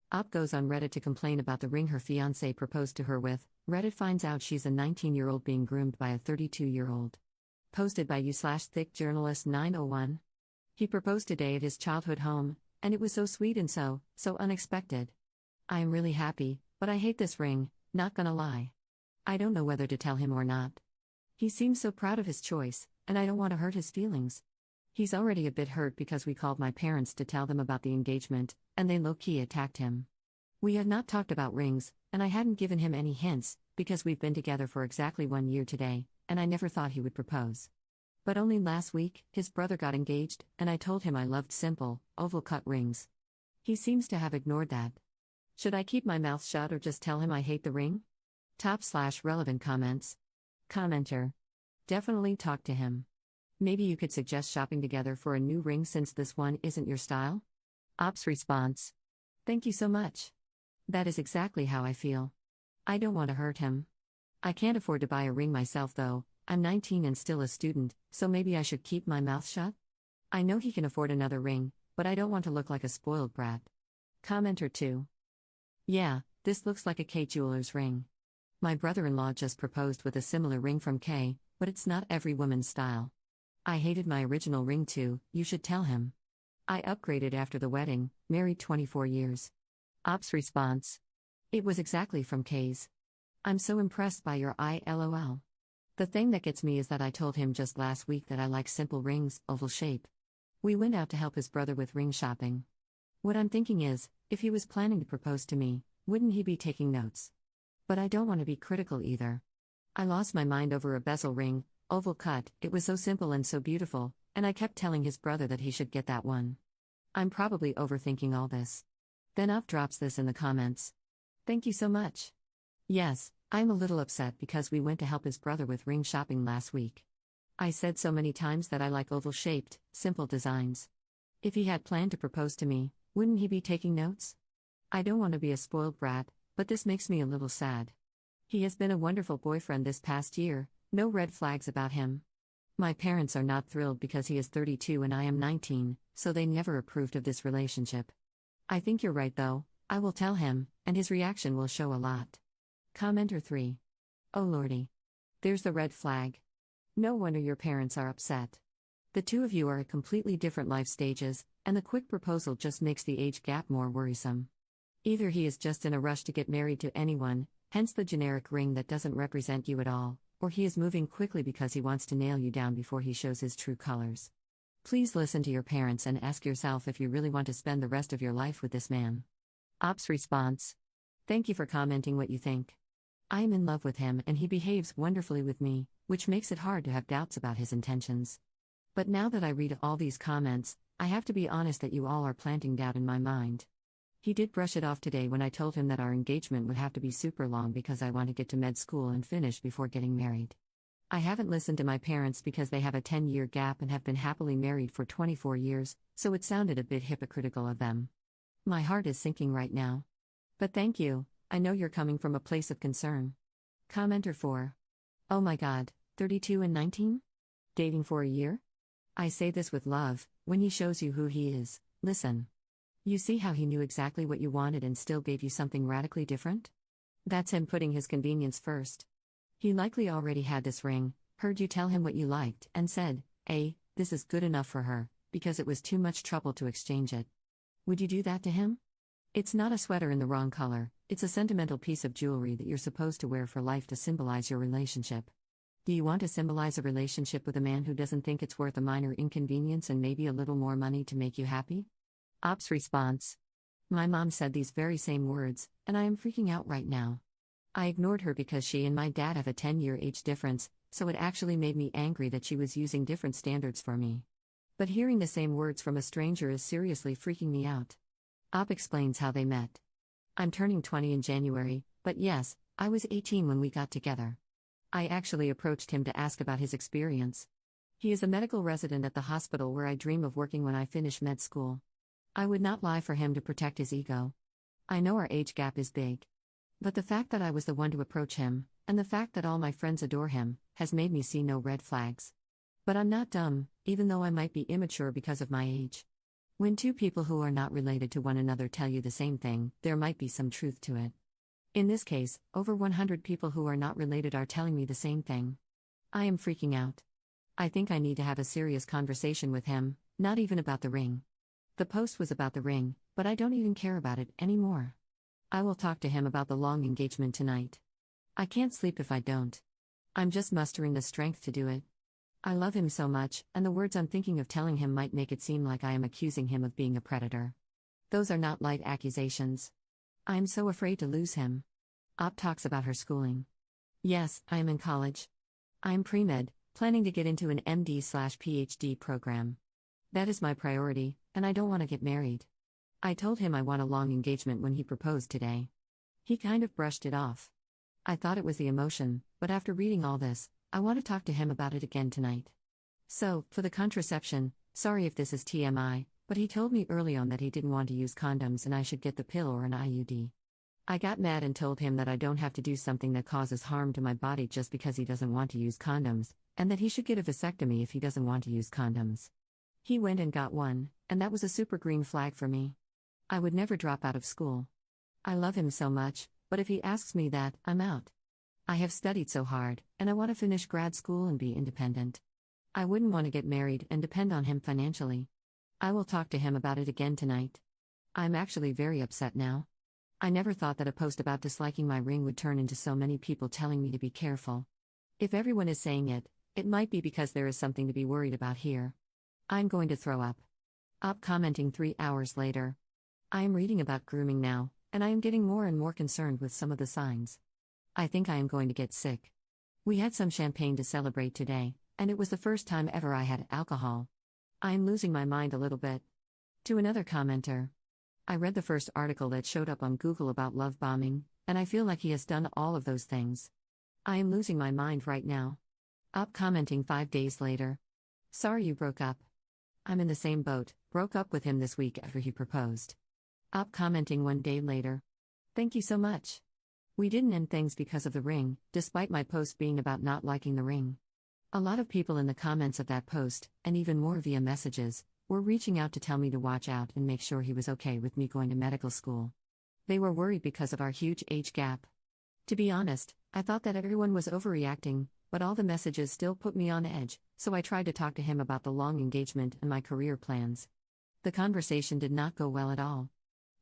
Op goes on Reddit to complain about the ring her fiancé proposed to her with. Reddit finds out she's a 19-year-old being groomed by a 32-year-old. Posted by u/thick journalist 901. He proposed today at his childhood home, and it was so sweet and so unexpected. I am really happy, but I hate this ring, not gonna lie. I don't know whether to tell him or not. He seems so proud of his choice, and I don't want to hurt his feelings. He's already a bit hurt because we called my parents to tell them about the engagement, and they low-key attacked him. We had not talked about rings, and I hadn't given him any hints, because we've been together for exactly 1 year today, and I never thought he would propose. But only last week, his brother got engaged, and I told him I loved simple, oval-cut rings. He seems to have ignored that. Should I keep my mouth shut or just tell him I hate the ring? Top/relevant comments. Commenter. Definitely talk to him. Maybe you could suggest shopping together for a new ring since this one isn't your style? Op's response. Thank you so much. That is exactly how I feel. I don't want to hurt him. I can't afford to buy a ring myself though. I'm 19 and still a student, so maybe I should keep my mouth shut? I know he can afford another ring, but I don't want to look like a spoiled brat. Commenter 2. Yeah, this looks like a Kay jeweler's ring. My brother-in-law just proposed with a similar ring from Kay, but it's not every woman's style. I hated my original ring too, you should tell him. I upgraded after the wedding, married 24 years. Op's response. It was exactly from Kay's. I'm so impressed by your LOL. The thing that gets me is that I told him just last week that I like simple rings, oval shape. We went out to help his brother with ring shopping. What I'm thinking is, if he was planning to propose to me, wouldn't he be taking notes? But I don't want to be critical either. I lost my mind over a bezel ring, oval cut, it was so simple and so beautiful, and I kept telling his brother that he should get that one. I'm probably overthinking all this. Then Op drops this in the comments. Thank you so much. Yes, I'm a little upset because we went to help his brother with ring shopping last week. I said so many times that I like oval-shaped, simple designs. If he had planned to propose to me, wouldn't he be taking notes? I don't want to be a spoiled brat, but this makes me a little sad. He has been a wonderful boyfriend this past year, no red flags about him. My parents are not thrilled because he is 32 and I am 19, so they never approved of this relationship. I think you're right though, I will tell him, and his reaction will show a lot. Commenter 3. Oh lordy. There's the red flag. No wonder your parents are upset. The two of you are at completely different life stages, and the quick proposal just makes the age gap more worrisome. Either he is just in a rush to get married to anyone, hence the generic ring that doesn't represent you at all, or he is moving quickly because he wants to nail you down before he shows his true colors. Please listen to your parents and ask yourself if you really want to spend the rest of your life with this man. Op's response. Thank you for commenting what you think. I am in love with him and he behaves wonderfully with me, which makes it hard to have doubts about his intentions. But now that I read all these comments, I have to be honest that you all are planting doubt in my mind. He did brush it off today when I told him that our engagement would have to be super long because I want to get to med school and finish before getting married. I haven't listened to my parents because they have a 10-year gap and have been happily married for 24 years, so it sounded a bit hypocritical of them. My heart is sinking right now. But thank you, I know you're coming from a place of concern. Commenter 4. Oh my god, 32 and 19? Dating for a year? I say this with love, when he shows you who he is, listen. You see how he knew exactly what you wanted and still gave you something radically different? That's him putting his convenience first. He likely already had this ring, heard you tell him what you liked, and said, this is good enough for her, because it was too much trouble to exchange it. Would you do that to him? It's not a sweater in the wrong color, it's a sentimental piece of jewelry that you're supposed to wear for life to symbolize your relationship. Do you want to symbolize a relationship with a man who doesn't think it's worth a minor inconvenience and maybe a little more money to make you happy? Op's response. My mom said these very same words, and I am freaking out right now. I ignored her because she and my dad have a 10-year age difference, so it actually made me angry that she was using different standards for me. But hearing the same words from a stranger is seriously freaking me out. Op explains how they met. I'm turning 20 in January, but yes, I was 18 when we got together. I actually approached him to ask about his experience. He is a medical resident at the hospital where I dream of working when I finish med school. I would not lie for him to protect his ego. I know our age gap is big. But the fact that I was the one to approach him, and the fact that all my friends adore him, has made me see no red flags. But I'm not dumb, even though I might be immature because of my age. When two people who are not related to one another tell you the same thing, there might be some truth to it. In this case, over 100 people who are not related are telling me the same thing. I am freaking out. I think I need to have a serious conversation with him, not even about the ring. The post was about the ring, but I don't even care about it anymore. I will talk to him about the long engagement tonight. I can't sleep if I don't. I'm just mustering the strength to do it. I love him so much, and the words I'm thinking of telling him might make it seem like I am accusing him of being a predator. Those are not light accusations. I am so afraid to lose him. Op talks about her schooling. Yes, I am in college. I am pre-med, planning to get into an MD/PhD program. That is my priority, and I don't want to get married. I told him I want a long engagement when he proposed today. He kind of brushed it off. I thought it was the emotion, but after reading all this, I want to talk to him about it again tonight. So, for the contraception, sorry if this is TMI, but he told me early on that he didn't want to use condoms and I should get the pill or an IUD. I got mad and told him that I don't have to do something that causes harm to my body just because he doesn't want to use condoms, and that he should get a vasectomy if he doesn't want to use condoms. He went and got one, and that was a super green flag for me. I would never drop out of school. I love him so much, but if he asks me that, I'm out. I have studied so hard, and I want to finish grad school and be independent. I wouldn't want to get married and depend on him financially. I will talk to him about it again tonight. I'm actually very upset now. I never thought that a post about disliking my ring would turn into so many people telling me to be careful. If everyone is saying it, it might be because there is something to be worried about here. I'm going to throw up. Op commenting 3 hours later. I am reading about grooming now, and I am getting more and more concerned with some of the signs. I think I am going to get sick. We had some champagne to celebrate today, and it was the first time ever I had alcohol. I am losing my mind a little bit. To another commenter. I read the first article that showed up on Google about love bombing, and I feel like he has done all of those things. I am losing my mind right now. Op commenting 5 days later. Sorry you broke up. I'm in the same boat, broke up with him this week after he proposed. Op commenting 1 day later. Thank you so much. We didn't end things because of the ring, despite my post being about not liking the ring. A lot of people in the comments of that post, and even more via messages, were reaching out to tell me to watch out and make sure he was okay with me going to medical school. They were worried because of our huge age gap. To be honest, I thought that everyone was overreacting, but all the messages still put me on edge, so I tried to talk to him about the long engagement and my career plans. The conversation did not go well at all.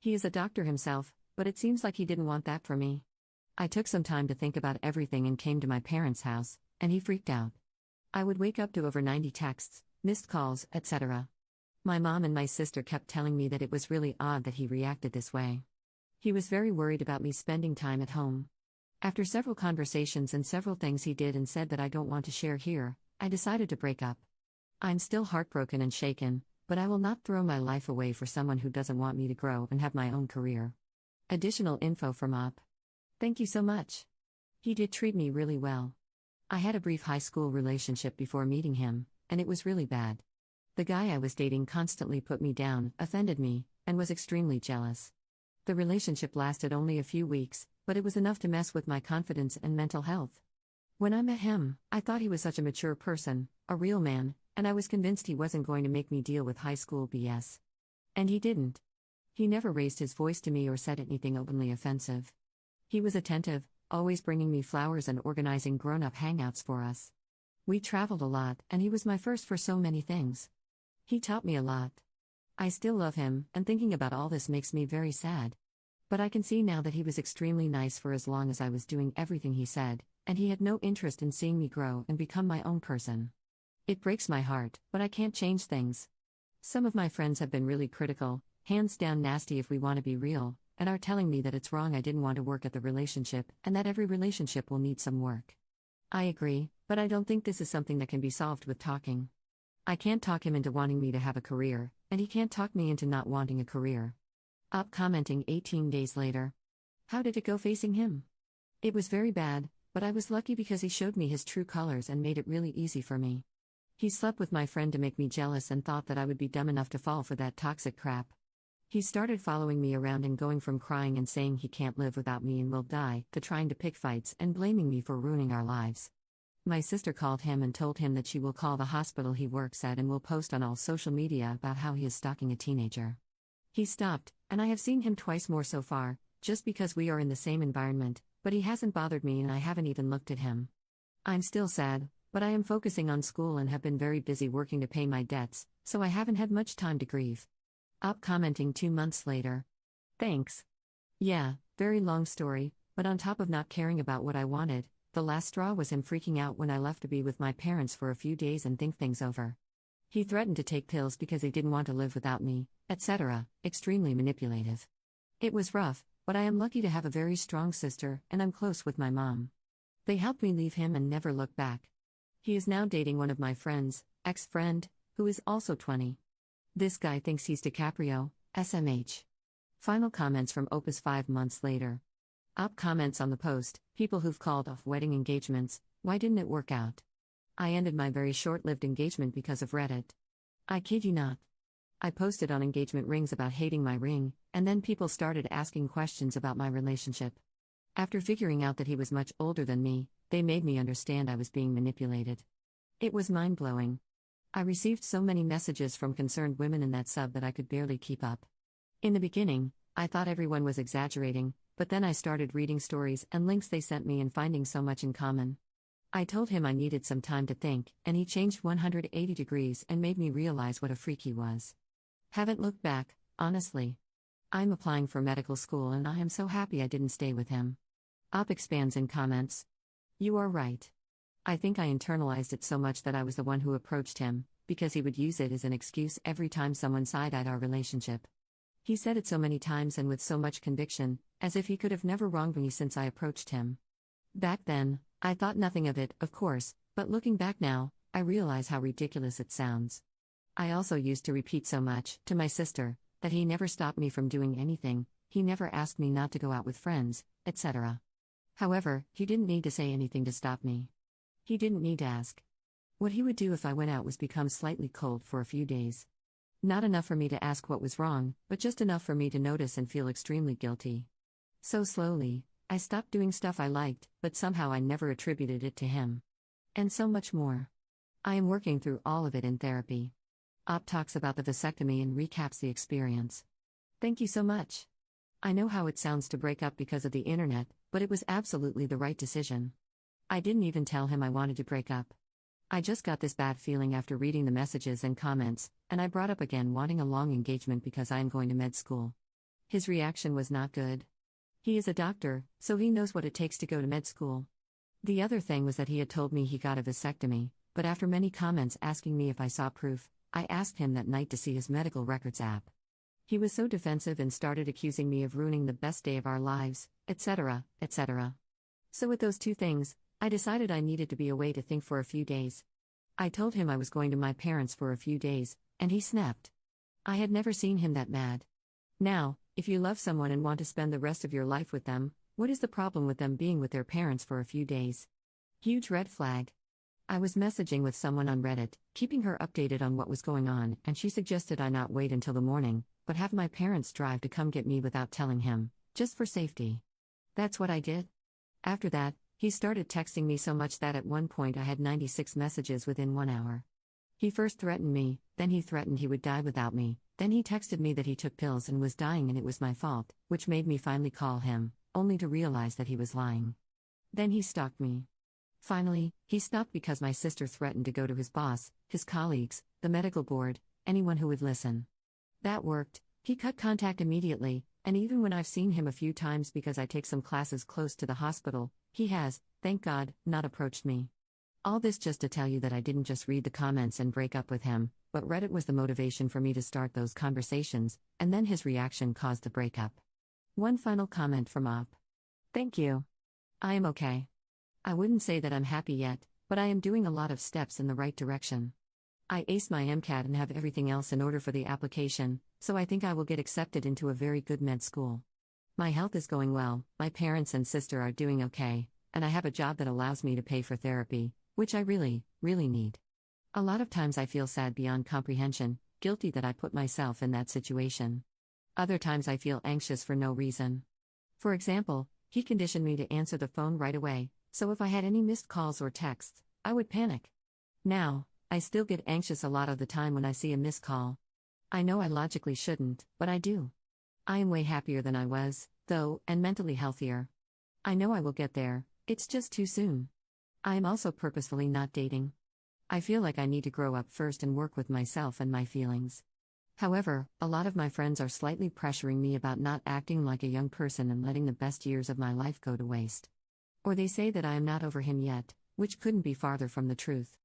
He is a doctor himself, but it seems like he didn't want that for me. I took some time to think about everything and came to my parents' house, and he freaked out. I would wake up to over 90 texts, missed calls, etc. My mom and my sister kept telling me that it was really odd that he reacted this way. He was very worried about me spending time at home. After several conversations and several things he did and said that I don't want to share here, I decided to break up. I'm still heartbroken and shaken, but I will not throw my life away for someone who doesn't want me to grow and have my own career. Additional info from Op. Thank you so much. He did treat me really well. I had a brief high school relationship before meeting him, and it was really bad. The guy I was dating constantly put me down, offended me, and was extremely jealous. The relationship lasted only a few weeks, but it was enough to mess with my confidence and mental health. When I met him, I thought he was such a mature person, a real man, and I was convinced he wasn't going to make me deal with high school BS. And he didn't. He never raised his voice to me or said anything openly offensive. He was attentive, always bringing me flowers and organizing grown-up hangouts for us. We traveled a lot, and he was my first for so many things. He taught me a lot. I still love him, and thinking about all this makes me very sad. But I can see now that he was extremely nice for as long as I was doing everything he said, and he had no interest in seeing me grow and become my own person. It breaks my heart, but I can't change things. Some of my friends have been really critical, hands down nasty if we want to be real, and are telling me that it's wrong I didn't want to work at the relationship and that every relationship will need some work. I agree, but I don't think this is something that can be solved with talking. I can't talk him into wanting me to have a career, and he can't talk me into not wanting a career. Op commenting 18 days later. How did it go facing him? It was very bad, but I was lucky because he showed me his true colors and made it really easy for me. He slept with my friend to make me jealous and thought that I would be dumb enough to fall for that toxic crap. He started following me around and going from crying and saying he can't live without me and will die, to trying to pick fights and blaming me for ruining our lives. My sister called him and told him that she will call the hospital he works at and will post on all social media about how he is stalking a teenager. He stopped, and I have seen him twice more so far, just because we are in the same environment, but he hasn't bothered me and I haven't even looked at him. I'm still sad, but I am focusing on school and have been very busy working to pay my debts, so I haven't had much time to grieve. Op commenting 2 months later. Thanks. Yeah, very long story, but on top of not caring about what I wanted, the last straw was him freaking out when I left to be with my parents for a few days and think things over. He threatened to take pills because he didn't want to live without me, etc., extremely manipulative. It was rough, but I am lucky to have a very strong sister and I'm close with my mom. They helped me leave him and never look back. He is now dating one of my friends, ex-friend, who is also 20. This guy thinks he's DiCaprio, SMH. Final comments from Opus 5 months later. Op comments on the post, people who've called off wedding engagements, why didn't it work out? I ended my very short-lived engagement because of Reddit. I kid you not. I posted on engagement rings about hating my ring, and then people started asking questions about my relationship. After figuring out that he was much older than me, they made me understand I was being manipulated. It was mind-blowing. I received so many messages from concerned women in that sub that I could barely keep up. In the beginning, I thought everyone was exaggerating, but then I started reading stories and links they sent me and finding so much in common. I told him I needed some time to think, and he changed 180 degrees and made me realize what a freak he was. Haven't looked back, honestly. I'm applying for medical school and I am so happy I didn't stay with him. Op expands in comments. You are right. I think I internalized it so much that I was the one who approached him, because he would use it as an excuse every time someone side-eyed our relationship. He said it so many times and with so much conviction, as if he could have never wronged me since I approached him. Back then, I thought nothing of it, of course, but looking back now, I realize how ridiculous it sounds. I also used to repeat so much, to my sister, that he never stopped me from doing anything, he never asked me not to go out with friends, etc. However, he didn't need to say anything to stop me. He didn't need to ask. What he would do if I went out was become slightly cold for a few days. Not enough for me to ask what was wrong, but just enough for me to notice and feel extremely guilty. So slowly, I stopped doing stuff I liked, but somehow I never attributed it to him. And so much more. I am working through all of it in therapy. Op talks about the vasectomy and recaps the experience. Thank you so much. I know how it sounds to break up because of the internet, but it was absolutely the right decision. I didn't even tell him I wanted to break up. I just got this bad feeling after reading the messages and comments, and I brought up again wanting a long engagement because I am going to med school. His reaction was not good. He is a doctor, so he knows what it takes to go to med school. The other thing was that he had told me he got a vasectomy, but after many comments asking me if I saw proof, I asked him that night to see his medical records app. He was so defensive and started accusing me of ruining the best day of our lives, etc., etc. So with those two things, I decided I needed to be away to think for a few days. I told him I was going to my parents for a few days, and he snapped. I had never seen him that mad. Now, if you love someone and want to spend the rest of your life with them, what is the problem with them being with their parents for a few days? Huge red flag. I was messaging with someone on Reddit, keeping her updated on what was going on, and she suggested I not wait until the morning, but have my parents drive to come get me without telling him, just for safety. That's what I did. After that, he started texting me so much that at one point I had 96 messages within 1 hour. He first threatened me, then he threatened he would die without me, then he texted me that he took pills and was dying and it was my fault, which made me finally call him, only to realize that he was lying. Then he stalked me. Finally, he stopped because my sister threatened to go to his boss, his colleagues, the medical board, anyone who would listen. That worked. He cut contact immediately, and even when I've seen him a few times because I take some classes close to the hospital, he has, thank God, not approached me. All this just to tell you that I didn't just read the comments and break up with him, but Reddit was the motivation for me to start those conversations, and then his reaction caused the breakup. One final comment from Op. Thank you. I am okay. I wouldn't say that I'm happy yet, but I am doing a lot of steps in the right direction. I aced my MCAT and have everything else in order for the application, so I think I will get accepted into a very good med school. My health is going well, my parents and sister are doing okay, and I have a job that allows me to pay for therapy, which I really, really need. A lot of times I feel sad beyond comprehension, guilty that I put myself in that situation. Other times I feel anxious for no reason. For example, he conditioned me to answer the phone right away, so if I had any missed calls or texts, I would panic. Now, I still get anxious a lot of the time when I see a missed call. I know I logically shouldn't, but I do. I am way happier than I was, though, and mentally healthier. I know I will get there, it's just too soon. I am also purposefully not dating. I feel like I need to grow up first and work with myself and my feelings. However, a lot of my friends are slightly pressuring me about not acting like a young person and letting the best years of my life go to waste. Or they say that I am not over him yet, which couldn't be farther from the truth.